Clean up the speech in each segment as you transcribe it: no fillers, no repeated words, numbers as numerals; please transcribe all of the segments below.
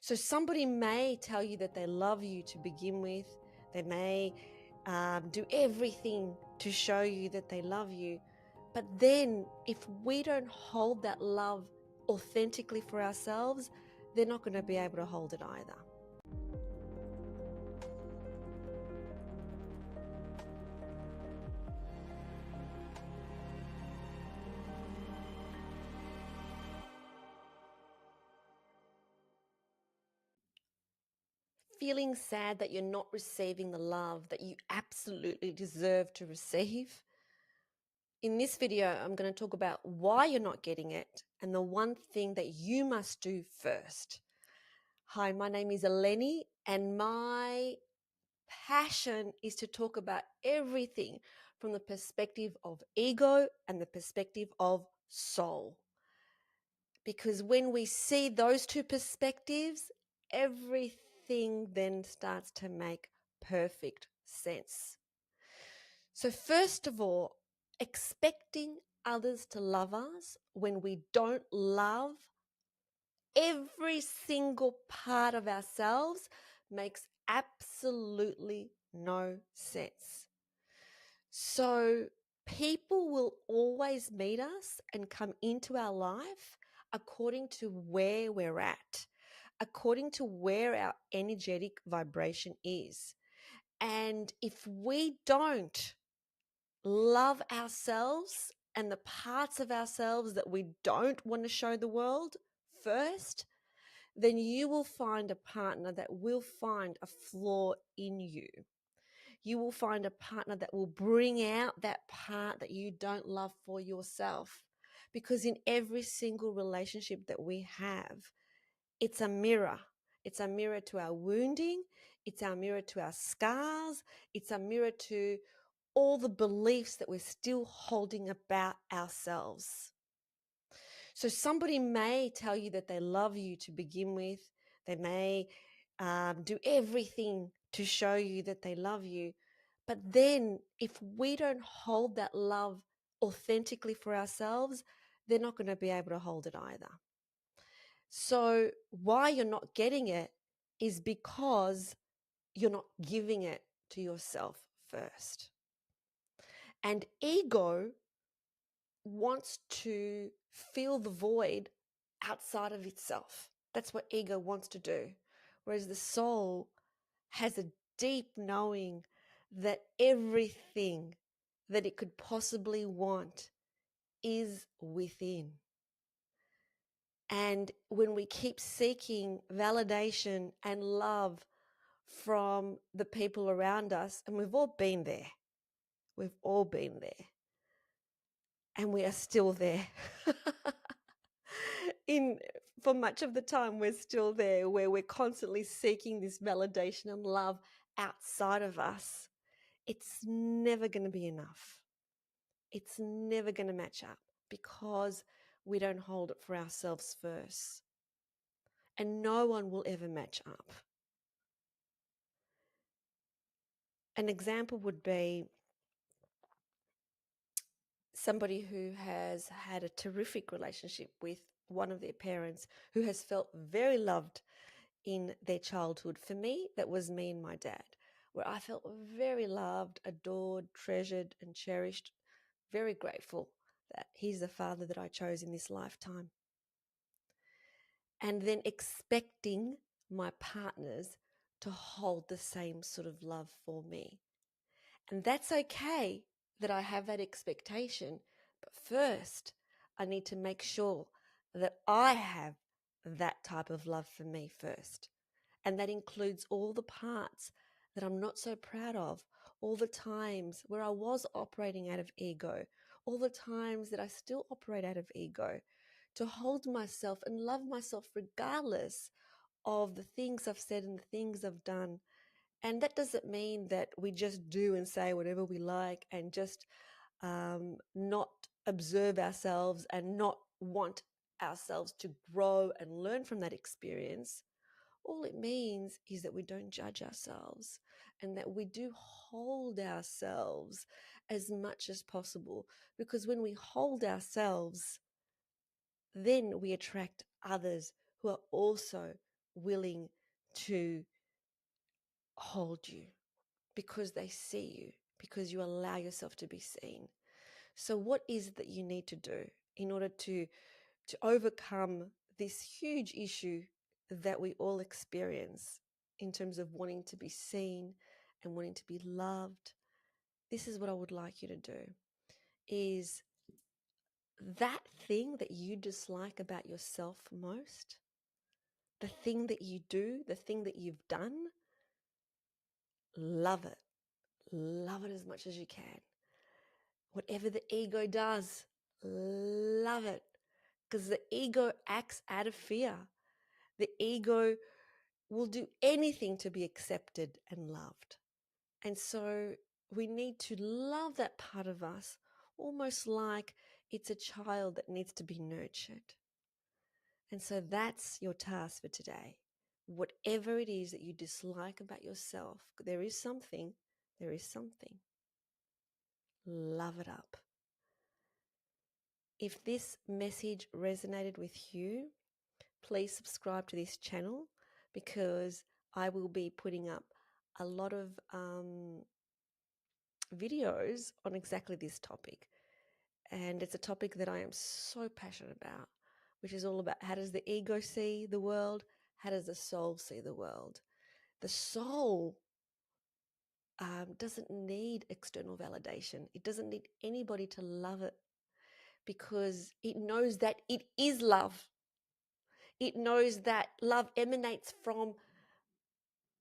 So somebody may tell you that they love you to begin with. They may do everything to show you that they love you. But then if we don't hold that love authentically for ourselves, they're not going to be able to hold it either. Feeling sad that you're not receiving the love that you absolutely deserve to receive. In this video, I'm going to talk about why you're not getting it and the one thing that you must do first. Hi, my name is Eleni, and my passion is to talk about everything from the perspective of ego and the perspective of soul. Because when we see those two perspectives, everything then starts to make perfect sense. So first of all, expecting others to love us when we don't love every single part of ourselves makes absolutely no sense. So people will always meet us and come into our life according to where we're at, according to where our energetic vibration is. And if we don't love ourselves and the parts of ourselves that we don't want to show the world first, then you will find a partner that will find a flaw in you. You will find a partner that will bring out that part that you don't love for yourself. Because in every single relationship that we have, it's a mirror. It's a mirror to our wounding. It's a mirror to our scars. It's a mirror to all the beliefs that we're still holding about ourselves. So somebody may tell you that they love you to begin with. They may do everything to show you that they love you. But then if we don't hold that love authentically for ourselves, they're not going to be able to hold it either. So why you're not getting it is because you're not giving it to yourself first. And ego wants to fill the void outside of itself. That's what ego wants to do. Whereas the soul has a deep knowing that everything that it could possibly want is within. And when we keep seeking validation and love from the people around us, and we've all been there, and we are still there. For much of the time, we're still there, where we're constantly seeking this validation and love outside of us. It's never going to be enough. It's never going to match up because we don't hold it for ourselves first. And no one will ever match up. An example would be somebody who has had a terrific relationship with one of their parents, who has felt very loved in their childhood. For me, that was me and my dad, where I felt very loved, adored, treasured, and cherished, very grateful that he's the father that I chose in this lifetime. And then expecting my partners to hold the same sort of love for me. And that's okay that I have that expectation. But first, I need to make sure that I have that type of love for me first. And that includes all the parts that I'm not so proud of, all the times where I was operating out of ego, all the times that I still operate out of ego, to hold myself and love myself regardless of the things I've said and the things I've done. And that doesn't mean that we just do and say whatever we like and just not observe ourselves and not want ourselves to grow and learn from that experience. All it means is that we don't judge ourselves and that we do hold ourselves as much as possible. Because when we hold ourselves, then we attract others who are also willing to hold you, because they see you, because you allow yourself to be seen. So what is it that you need to do in order to overcome this huge issue that we all experience in terms of wanting to be seen and wanting to be loved? This is what I would like you to do, is that thing that you dislike about yourself most, the thing that you do, the thing that you've done, love it. Love it as much as you can. Whatever the ego does, love it. Because the ego acts out of fear. The ego will do anything to be accepted and loved. And so we need to love that part of us, almost like it's a child that needs to be nurtured. And so that's your task for today. Whatever it is that you dislike about yourself, there is something. Love it up. If this message resonated with you, please subscribe to this channel, because I will be putting up a lot of videos on exactly this topic. And it's a topic that I am so passionate about, which is all about, how does the ego see the world? How does the soul see the world? The soul doesn't need external validation. It doesn't need anybody to love it, because it knows that it is love. It knows that love emanates from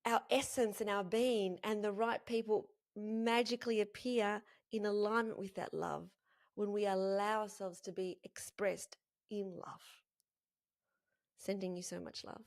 our essence and our being, and the right people magically appear in alignment with that love when we allow ourselves to be expressed in love. Sending you so much love.